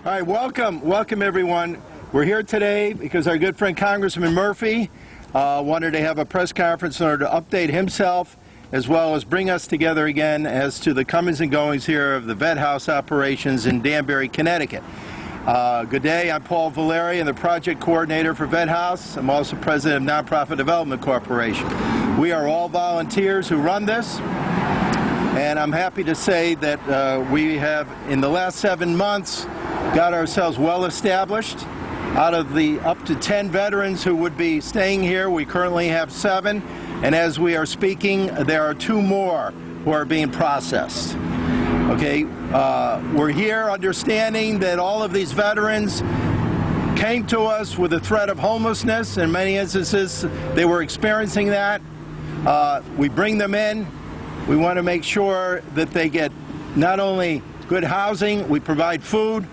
All right, welcome everyone. We're here today because our good friend Congressman Murphy wanted to have a press conference in order to update himself as well as bring us together again as to the comings and goings here of the vet house operations in Danbury, Connecticut. Good day, I'm Paul VALERI, I'm the project coordinator for Vet House. I'm also president of Nonprofit Development Corporation. We are all volunteers who run this, and I'm happy to say that we have, in the last 7 months, got ourselves well established. Out of the up to 10 veterans who would be staying here, we currently have 7, and as we are speaking, there are 2 more who are being processed. Okay, we're here understanding that all of these veterans came to us with a threat of homelessness. In many instances, they were experiencing that. We bring them in. We want to make sure that they get not only good housing, we provide food,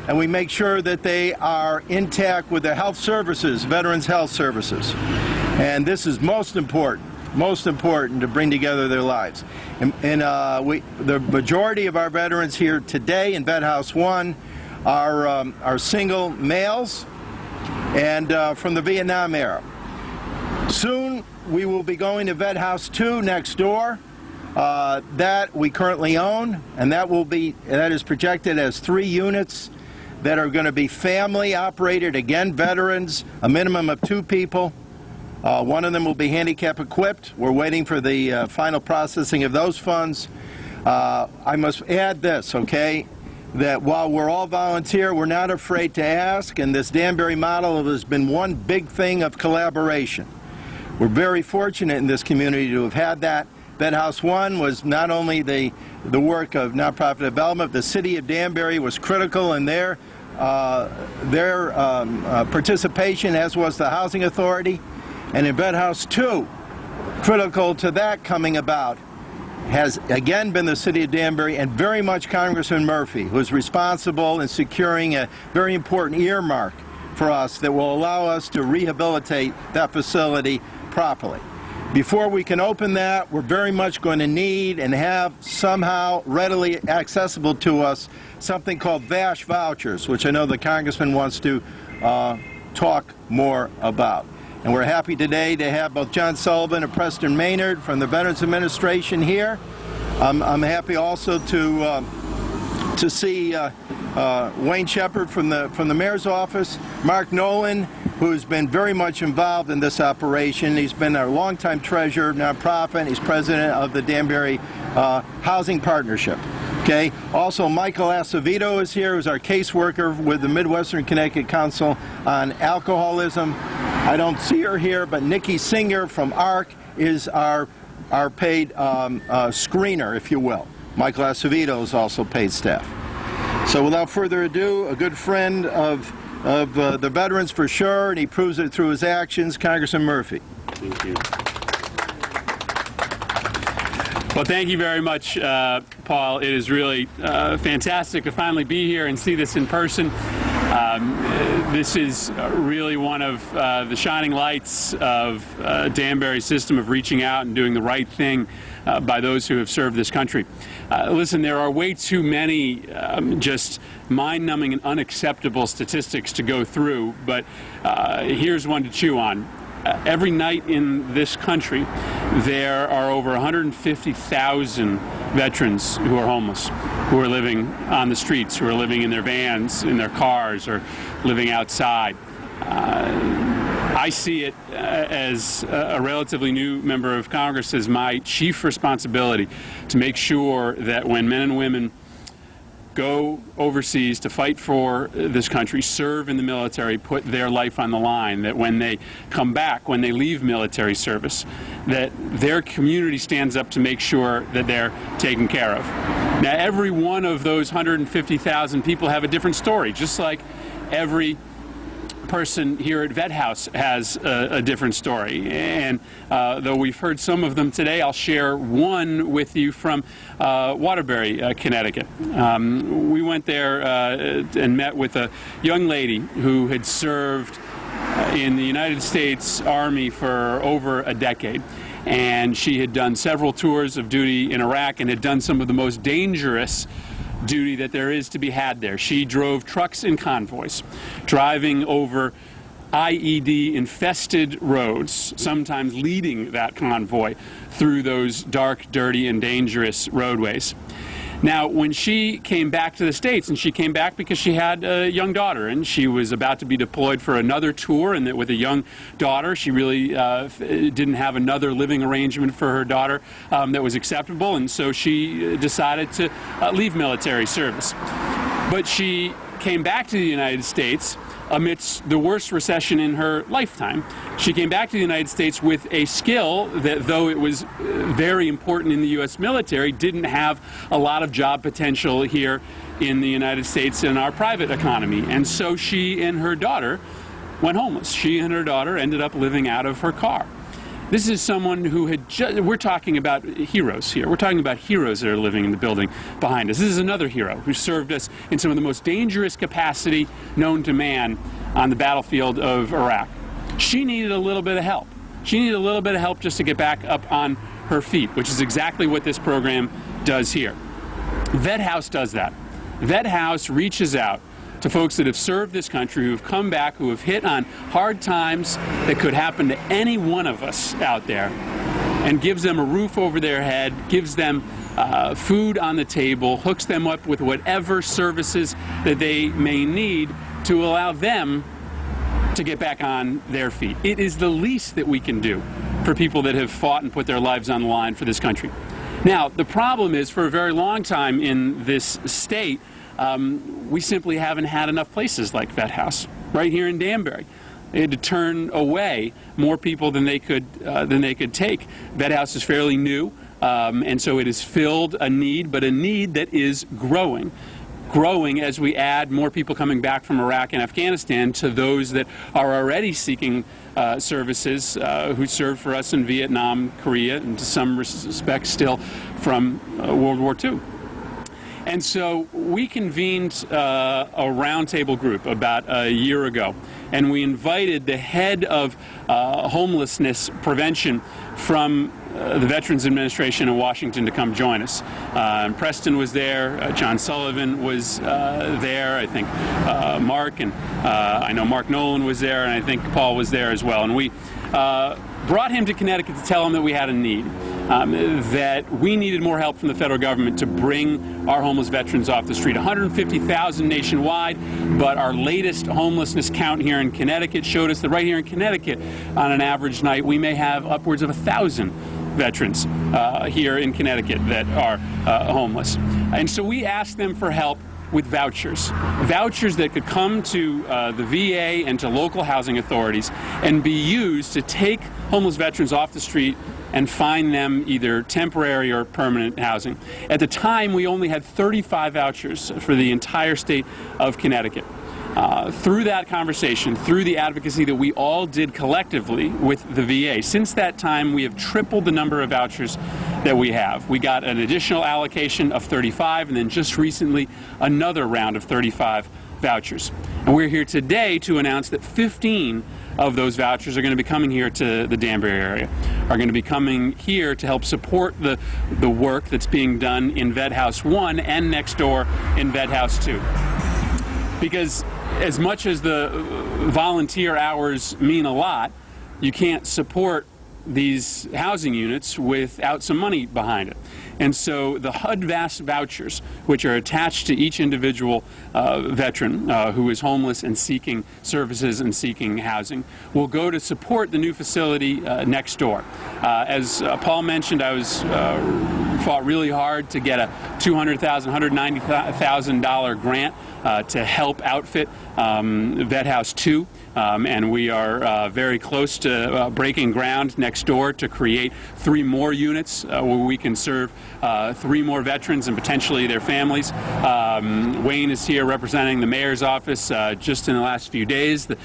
and we make sure that they are intact with their health services, veterans' health services. And this is most important to bring together their lives. And the majority of our veterans here today in Vet House 1 are single males and from the Vietnam era. Soon we will be going to Vet House 2 next door. That we currently own, and that is projected as 3 units that are going to be family operated, again veterans, a minimum of 2 people. One of them will be handicap equipped. We're waiting for the final processing of those funds. I must add this, okay, that while we're all volunteer, we're not afraid to ask, and this Danbury model has been one big thing of collaboration. We're very fortunate in this community to have had that. Vet House 1 was not only the work of nonprofit development, the city of Danbury was critical in their participation, as was the Housing Authority. And in Vet House 2, critical to that coming about, has again been the city of Danbury and very much Congressman Murphy, who is responsible in securing a very important earmark for us that will allow us to rehabilitate that facility properly. Before we can open that, we're very much going to need and have somehow readily accessible to us something called VASH vouchers, which I know the Congressman wants to talk more about. And we're happy today to have both John Sullivan and PRESTON MAYNARD from the Veterans Administration here. I'm happy also to see Wayne Shepard from the Mayor's Office, Mark Nolan, who's been very much involved in this operation. He's been our longtime treasurer of nonprofit. He's president of the Danbury Housing Partnership. Okay. Also, Michael Acevedo is here, who's our caseworker with the Midwestern Connecticut Council on Alcoholism. I don't see her here, but Nikki Singer from ARC is our paid screener, if you will. Michael Acevedo is also paid staff. So without further ado, a good friend of the veterans for sure, and he proves it through his actions, Congressman Murphy. Thank you. Well, thank you very much, Paul. It is really fantastic to finally be here and see this in person. This is really one of the shining lights of Danbury's system of reaching out and doing the right thing by those who have served this country. Listen, there are way too many just mind-numbing and unacceptable statistics to go through, but here's one to chew on. Every night in this country, there are over 150,000 veterans who are homeless, who are living on the streets, who are living in their vans, in their cars, or living outside. I see it as a relatively new member of Congress as my chief responsibility to make sure that when men and women go overseas to fight for this country, serve in the military, put their life on the line, that when they come back, when they leave military service, that their community stands up to make sure that they're taken care of. Now, every one of those 150,000 people have a different story, just like every person here at Vet House has a different story. And though we've heard some of them today, I'll share one with you from Waterbury, Connecticut. We went there and met with a young lady who had served in the United States Army for over a decade. And she had done several tours of duty in Iraq and had done some of the most dangerous duty that there is to be had there. She drove trucks and convoys, driving over IED-infested roads, sometimes leading that convoy through those dark, dirty, and dangerous roadways. Now, when she came back to the States, and she came back because she had a young daughter, and she was about to be deployed for another tour, and that with a young daughter, she really didn't have another living arrangement for her daughter that was acceptable, and so she decided to leave military service. But she came back to the United States amidst the worst recession in her lifetime. She came back to the United States with a skill that, though it was very important in the U.S. military, didn't have a lot of job potential here in the United States in our private economy. And so she and her daughter went homeless. She and her daughter ended up living out of her car. This is someone who had we're talking about heroes here. We're talking about heroes that are living in the building behind us. This is another hero who served us in some of the most dangerous capacity known to man on the battlefield of Iraq. She needed a little bit of help. She needed a little bit of help just to get back up on her feet, which is exactly what this program does here. Vet House does that. Vet House reaches out to folks that have served this country, who have come back, who have hit on hard times that could happen to any one of us out there, and gives them a roof over their head, gives them food on the table, hooks them up with whatever services that they may need to allow them to get back on their feet. It is the least that we can do for people that have fought and put their lives on the line for this country. Now, the problem is, for a very long time in this state, we simply haven't had enough places like Vet House. Right here in Danbury, they had to turn away more people than they could take. Vet House is fairly new, and so it has filled a need, but a need that is growing as we add more people coming back from Iraq and Afghanistan to those that are already seeking services, who served for us in Vietnam, Korea, and to some respects still from World War II. And so we convened a roundtable group about a year ago, and we invited the head of homelessness prevention from the Veterans Administration in Washington to come join us. And Preston was there, John Sullivan was there, I think Mark, and I know Mark Nolan was there, and I think Paul was there as well. And we brought him to Connecticut to tell him that we had a need. That we needed more help from the federal government to bring our homeless veterans off the street. 150,000 nationwide, but our latest homelessness count here in Connecticut showed us that right here in Connecticut, on an average night, we may have upwards of 1,000 veterans here in Connecticut that are homeless. And so we asked them for help with vouchers that could come to the VA and to local housing authorities and be used to take homeless veterans off the street and find them either temporary or permanent housing. At the time, we only had 35 vouchers for the entire state of Connecticut. Through that conversation, through the advocacy that we all did collectively with the VA, since that time we have tripled the number of vouchers that we have. We got an additional allocation of 35, and then just recently another round of 35 vouchers. And we're here today to announce that 15 of those vouchers are going to be coming here to the Danbury area, are going to be coming here to help support the work that's being done in Vet House 1 and next door in Vet House 2. Because as much as the volunteer hours mean a lot, you can't support these housing units without some money behind it. And so the HUD-VAST vouchers, which are attached to each individual veteran who is homeless and seeking services and seeking housing, will go to support the new facility next door. As Paul mentioned, I fought really hard to get a $200,000, $190,000 grant to help outfit Vet House 2. And we are very close to breaking ground next door to create 3 more units where we can serve 3 more veterans and potentially their families. Wayne is here representing the mayor's office. Just in the last few days, the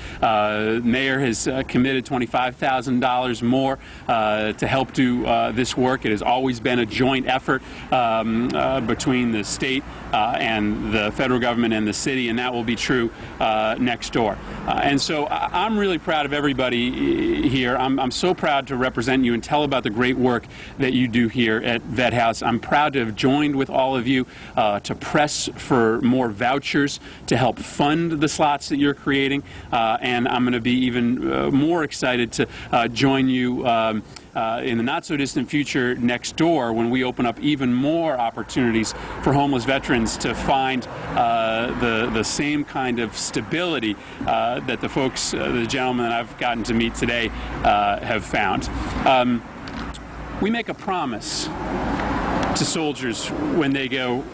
mayor has committed $25,000 more to help do this work. It has always been a joint effort between the state and the federal government and the city, and that will be true next door. And so I'm really proud of everybody here. I'm so proud to represent you and tell about the great work that you do here at Vet House. I'm proud to have joined with all of you to press for more vouchers to help fund the slots that you're creating, and I'm going to be even more excited to join you in the not-so-distant future next door when we open up even more opportunities for homeless veterans to find the same kind of stability that the folks, the gentlemen that I've gotten to meet today, have found. We make a promise to soldiers when they go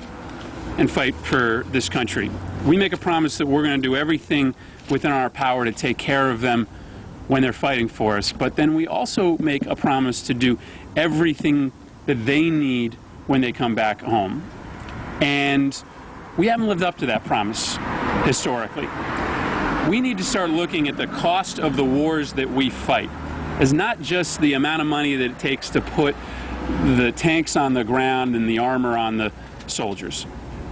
and fight for this country. We make a promise that we're going to do everything within our power to take care of them when they're fighting for us, but then we also make a promise to do everything that they need when they come back home. And we haven't lived up to that promise historically. We need to start looking at the cost of the wars that we fight as not just the amount of money that it takes to put the tanks on the ground and the armor on the soldiers.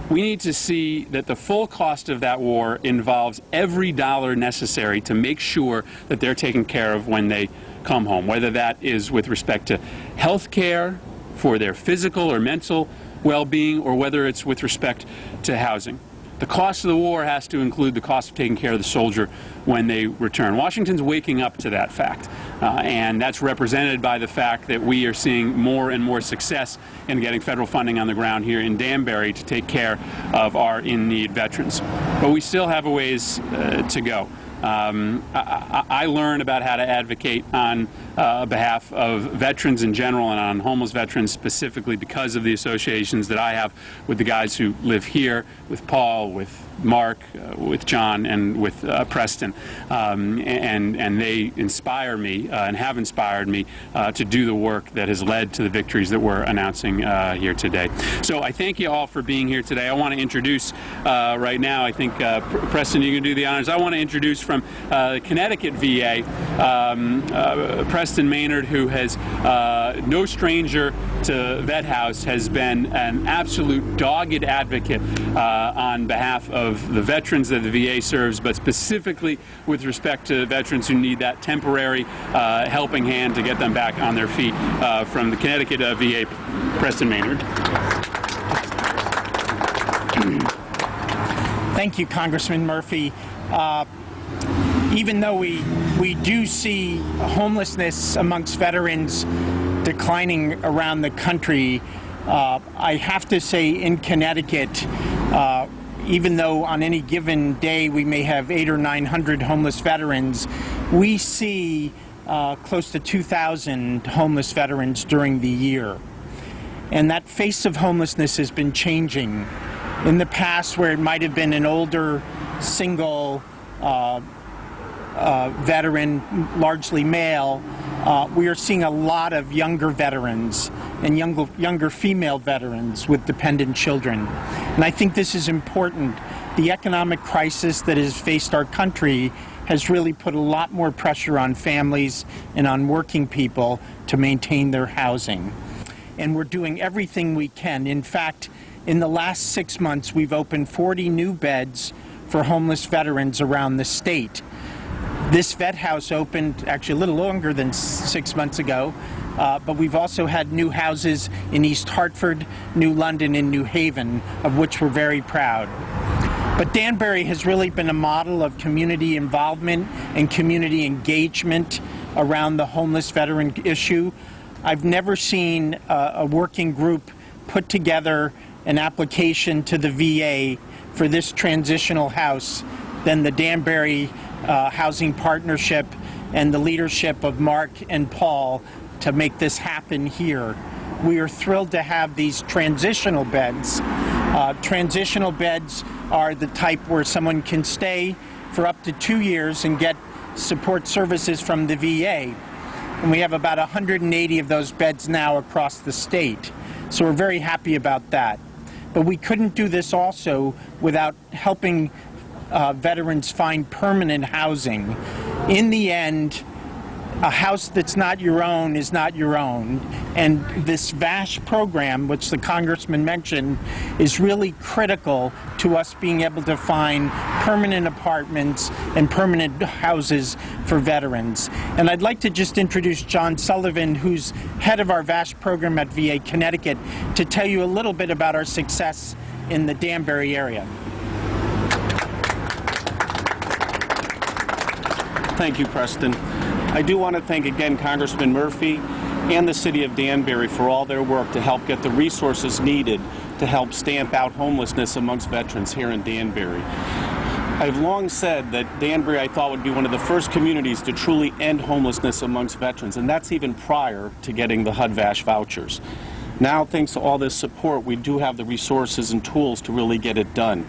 We need to see that the full cost of that war involves every dollar necessary to make sure that they're taken care of when they come home, whether that is with respect to health care for their physical or mental well-being, or whether it's with respect to housing. The cost of the war has to include the cost of taking care of the soldier when they return. Washington's waking up to that fact, and that's represented by the fact that we are seeing more and more success in getting federal funding on the ground here in Danbury to take care of our in-need veterans. But we still have a ways to go. I learn about how to advocate on behalf of veterans in general and on homeless veterans specifically because of the associations that I have with the guys who live here, with Paul, with Mark, with John, and with Preston. And they inspire me and have inspired me to do the work that has led to the victories that we're announcing here today. So I thank you all for being here today. I want to introduce right now, I think, Preston, you can do the honors. I want to introduce from Connecticut VA, Preston Maynard, who has no stranger to Vet House, has been an absolute dogged advocate on behalf of the veterans that the VA serves, but specifically with respect to veterans who need that temporary helping hand to get them back on their feet. From the Connecticut VA, Preston Maynard. Thank you, Congressman Murphy. Even though we do see homelessness amongst veterans declining around the country, I have to say in Connecticut, even though on any given day we may have 800 or 900 homeless veterans, we see close to 2,000 homeless veterans during the year. And that face of homelessness has been changing. In the past, where it might have been an older, single veteran, largely male, we are seeing a lot of younger veterans and younger female veterans with dependent children. And I think this is important. The economic crisis that has faced our country has really put a lot more pressure on families and on working people to maintain their housing. And we're doing everything we can. In fact, in the last 6 months, we've opened 40 new beds for homeless veterans around the state. This Vet House opened actually a little longer than 6 months ago, but we've also had new houses in East Hartford, New London, and New Haven, of which we're very proud. But Danbury has really been a model of community involvement and community engagement around the homeless veteran issue. I've never seen a working group put together an application to the VA for this transitional house than the Danbury Housing Partnership and the leadership of Mark and Paul to make this happen here. We are thrilled to have these transitional beds. Transitional beds are the type where someone can stay for up to 2 years and get support services from the VA. And we have about 180 of those beds now across the state. So we're very happy about that. But we couldn't do this also without helping veterans find permanent housing. In the end, a house that's not your own is not your own. And this VASH program, which the Congressman mentioned, is really critical to us being able to find permanent apartments and permanent houses for veterans. And I'd like to just introduce John Sullivan, who's head of our VASH program at VA Connecticut, to tell you a little bit about our success in the Danbury area. Thank you, Preston. I do want to thank again Congressman Murphy and the City of Danbury for all their work to help get the resources needed to help stamp out homelessness amongst veterans here in Danbury. I've long said that Danbury, I thought, would be one of the first communities to truly end homelessness amongst veterans, and that's even prior to getting the HUD-VASH vouchers. Now, thanks to all this support, we do have the resources and tools to really get it done.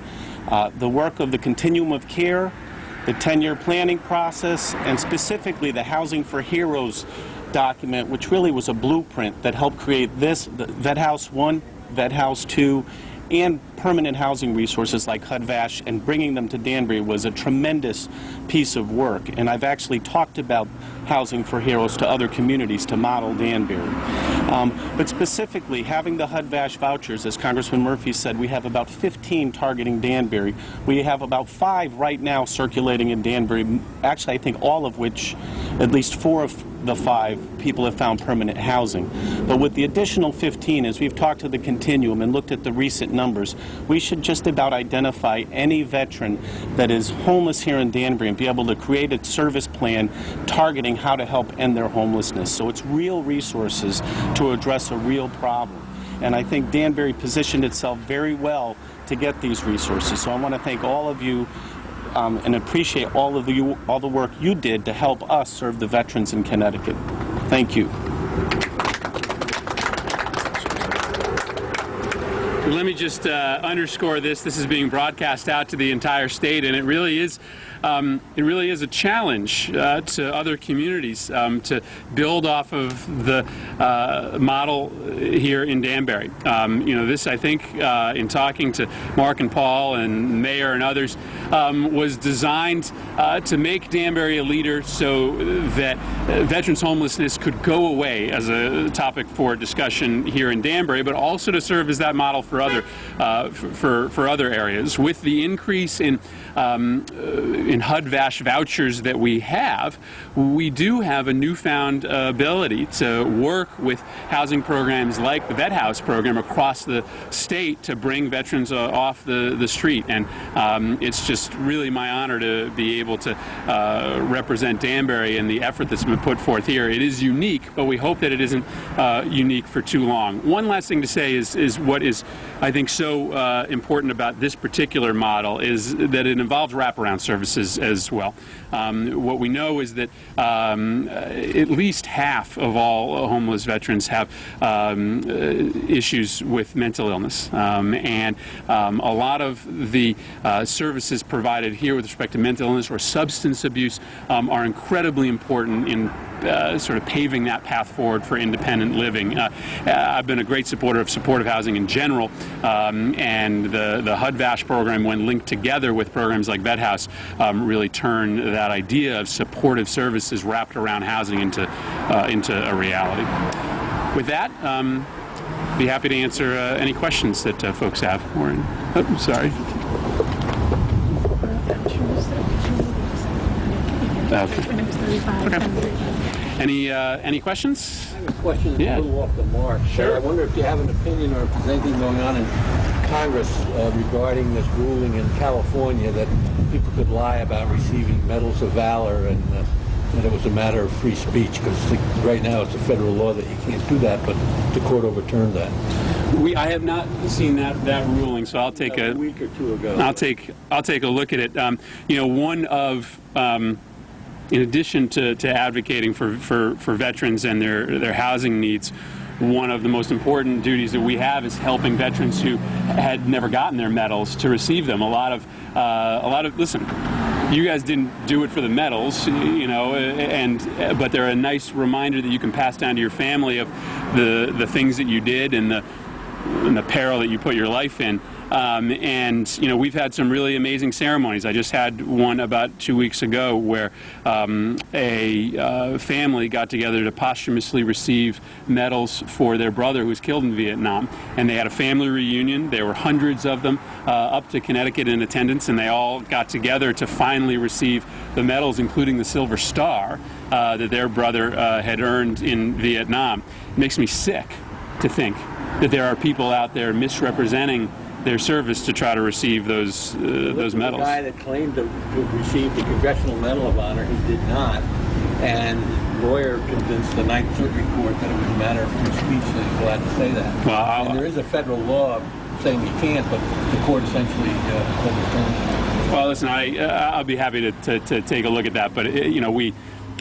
The work of the continuum of care, the 10-year planning process, and specifically the Housing for Heroes document, which really was a blueprint that helped create this, the Vet House 1, Vet House 2, and permanent housing resources like HUD-VASH, and bringing them to Danbury was a tremendous piece of work. And I've actually talked about Housing for Heroes to other communities to model Danbury. But specifically, having the HUD-VASH vouchers, as Congressman Murphy said, we have about 15 targeting Danbury. We have about 5 right now circulating in Danbury, actually I think all of which, at least 4 of the 5 people have found permanent housing. But with the additional 15, as we've talked to the continuum and looked at the recent numbers, we should just about identify any veteran that is homeless here in Danbury and be able to create a service plan targeting how to help end their homelessness. So it's real resources to address a real problem. And I think Danbury positioned itself very well to get these resources. So I want to thank all of you and appreciate all the work you did to help us serve the veterans in Connecticut. Thank you. Let me just underscore this. This is being broadcast out to the entire state, and it really is a challenge to other communities to build off of the model here in Danbury. This, I think, in talking to Mark and Paul and Mayor and others, was designed to make Danbury a leader so that veterans homelessness could go away as a topic for discussion here in Danbury, but also to serve as that model for other areas. With the increase in HUD-VASH vouchers that we do have a newfound ability to work with housing programs like the Vet House program across the state to bring veterans off the street. And it's just really my honor to be able to represent Danbury and the effort that's been put forth here. It is unique, but we hope that it isn't unique for too long. One last thing to say is what is, I think, so important about this particular model is that it involves wraparound services as well. What we know is that at least half of all homeless veterans have issues with mental illness, and a lot of the services provided here with respect to mental illness or substance abuse are incredibly important in sort of paving that path forward for independent living. I've been a great supporter of supportive housing in general, and the HUD-VASH program, when linked together with programs like Vet House, really turned that idea of supportive services wrapped around housing into a reality. With that, be happy to answer any questions that folks have. Sorry. Okay. Any questions? I have a question a little off the mark. Sure. I wonder if you have an opinion or if there's anything going on in Congress regarding this ruling in California that people could lie about receiving medals of valor and that it was a matter of free speech, because right now it's a federal law that you can't do that, but the court overturned that. I have not seen that ruling, so I'll take a week or two ago. I'll take a look at it. One of in addition to advocating for veterans and their housing needs, one of the most important duties that we have is helping veterans who had never gotten their medals to receive them. A lot of listen, you guys didn't do it for the medals, but they're a nice reminder that you can pass down to your family of the things that you did and the peril that you put your life in. And you know, we've had some really amazing ceremonies. I just had one about 2 weeks ago where a family got together to posthumously receive medals for their brother who was killed in Vietnam, and they had a family reunion. There were hundreds of them up to Connecticut in attendance, and they all got together to finally receive the medals, including the Silver Star that their brother had earned in Vietnam. It makes me sick to think that there are people out there misrepresenting their service to try to receive those medals. The guy that claimed to receive the Congressional Medal of Honor, he did not, and the lawyer convinced the Ninth Circuit Court that it was a matter of free speech, so he's glad to say that. Well, and there is a federal law saying you can't, but the court essentially overturned it. Well, listen, I'll be happy to take a look at that, but you know,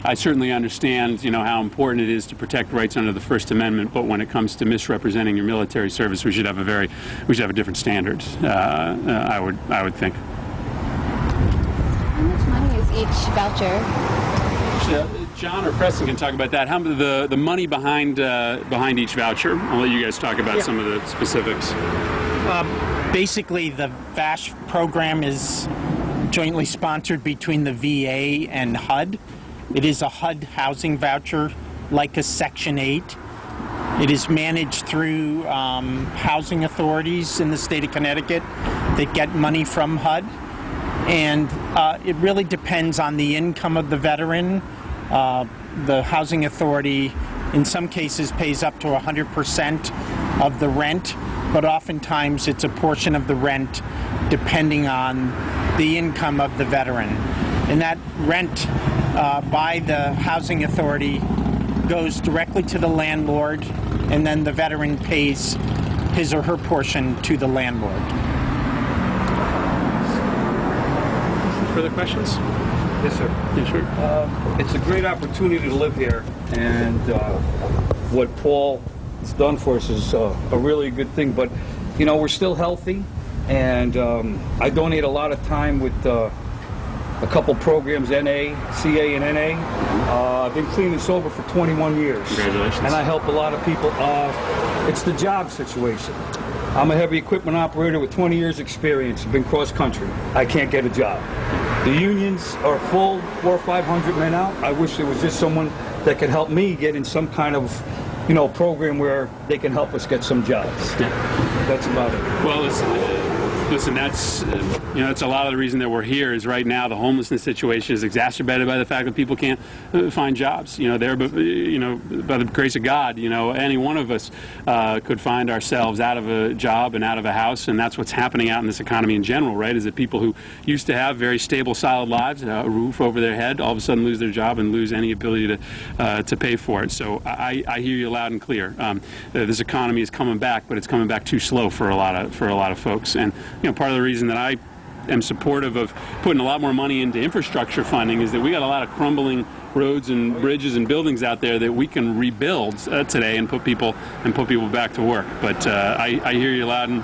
I certainly understand, you know, how important it is to protect rights under the First Amendment. But when it comes to misrepresenting your military service, we should have a different standard. I would think. How much money is each voucher? John or Preston can talk about that. How the money behind each voucher? I'll let you guys talk about some of the specifics. Basically, the VASH program is jointly sponsored between the VA and HUD. It is a HUD housing voucher, like a Section 8. It is managed through housing authorities in the state of Connecticut that get money from HUD. And it really depends on the income of the veteran. The housing authority, in some cases, pays up to 100% of the rent, but oftentimes it's a portion of the rent depending on the income of the veteran. And that rent by the housing authority goes directly to the landlord, and then the veteran pays his or her portion to the landlord. Further questions? Yes, sir. Yeah, sure. It's a great opportunity to live here, and what Paul has done for us is a really good thing. But, you know, we're still healthy, and I donate a lot of time with a couple programs, NA, CA, and NA. I've been clean and sober for 21 years. Congratulations. And I help a lot of people. It's the job situation. I'm a heavy equipment operator with 20 years experience. I've been cross-country. I can't get a job. The unions are full, 400 or 500 men out. I wish there was just someone that could help me get in some kind of, you know, program where they can help us get some jobs. Yeah. That's about it. Well, listen, that's you know, that's a lot of the reason that we're here. Is right now the homelessness situation is exacerbated by the fact that people can't find jobs. You know, by the grace of God, you know, any one of us could find ourselves out of a job and out of a house, and that's what's happening out in this economy in general, right? Is that people who used to have very stable, solid lives, a roof over their head, all of a sudden lose their job and lose any ability to pay for it. So I hear you loud and clear. This economy is coming back, but it's coming back too slow for a lot of folks. And you know, part of the reason that I am supportive of putting a lot more money into infrastructure funding is that we got a lot of crumbling roads and bridges and buildings out there that we can rebuild today and put people back to work. But I hear you loud and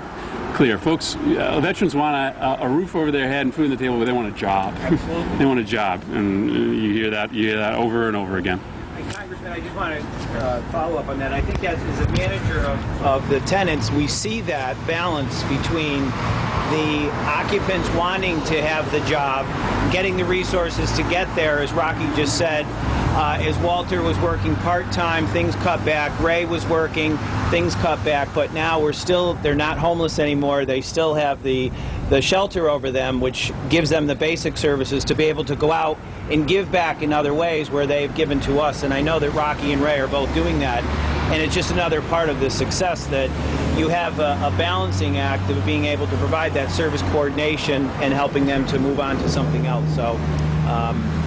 clear, folks. Veterans want a roof over their head and food on the table, but they want a job. Absolutely. They want a job, and you hear that over and over again. Congressman, I just want to follow up on that. I think as a manager of the tenants, we see that balance between the occupants wanting to have the job, getting the resources to get there, as Rocky just said. As Walter was working part-time, things cut back. Ray was working, things cut back. But now they're not homeless anymore. They still have the shelter over them, which gives them the basic services to be able to go out and give back in other ways where they've given to us. And I know that Rocky and Ray are both doing that. And it's just another part of the success that you have a balancing act of being able to provide that service coordination and helping them to move on to something else. So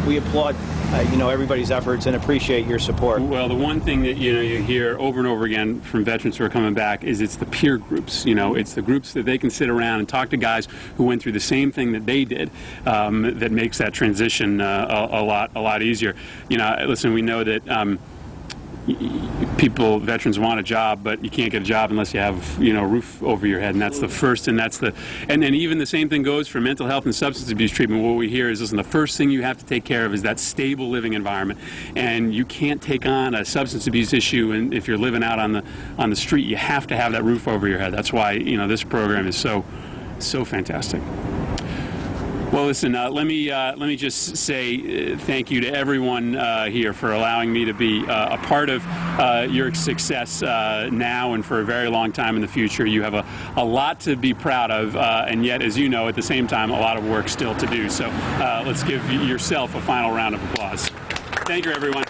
we applaud everybody's efforts and appreciate your support. Well, the one thing that you hear over and over again from veterans who are coming back is it's the peer groups. It's the groups that they can sit around and talk to guys who went through the same thing that they did that makes that transition a lot easier. Listen, we know that veterans want a job, but you can't get a job unless you have, a roof over your head, and that's the first, and then even the same thing goes for mental health and substance abuse treatment. What we hear is, listen, the first thing you have to take care of is that stable living environment, and you can't take on a substance abuse issue, and if you're living out on the street, you have to have that roof over your head. That's why, this program is so fantastic. Well, listen, let me just say thank you to everyone here for allowing me to be a part of your success now and for a very long time in the future. You have a lot to be proud of, and yet, as you know, at the same time, a lot of work still to do. So let's give yourself a final round of applause. Thank you, everyone.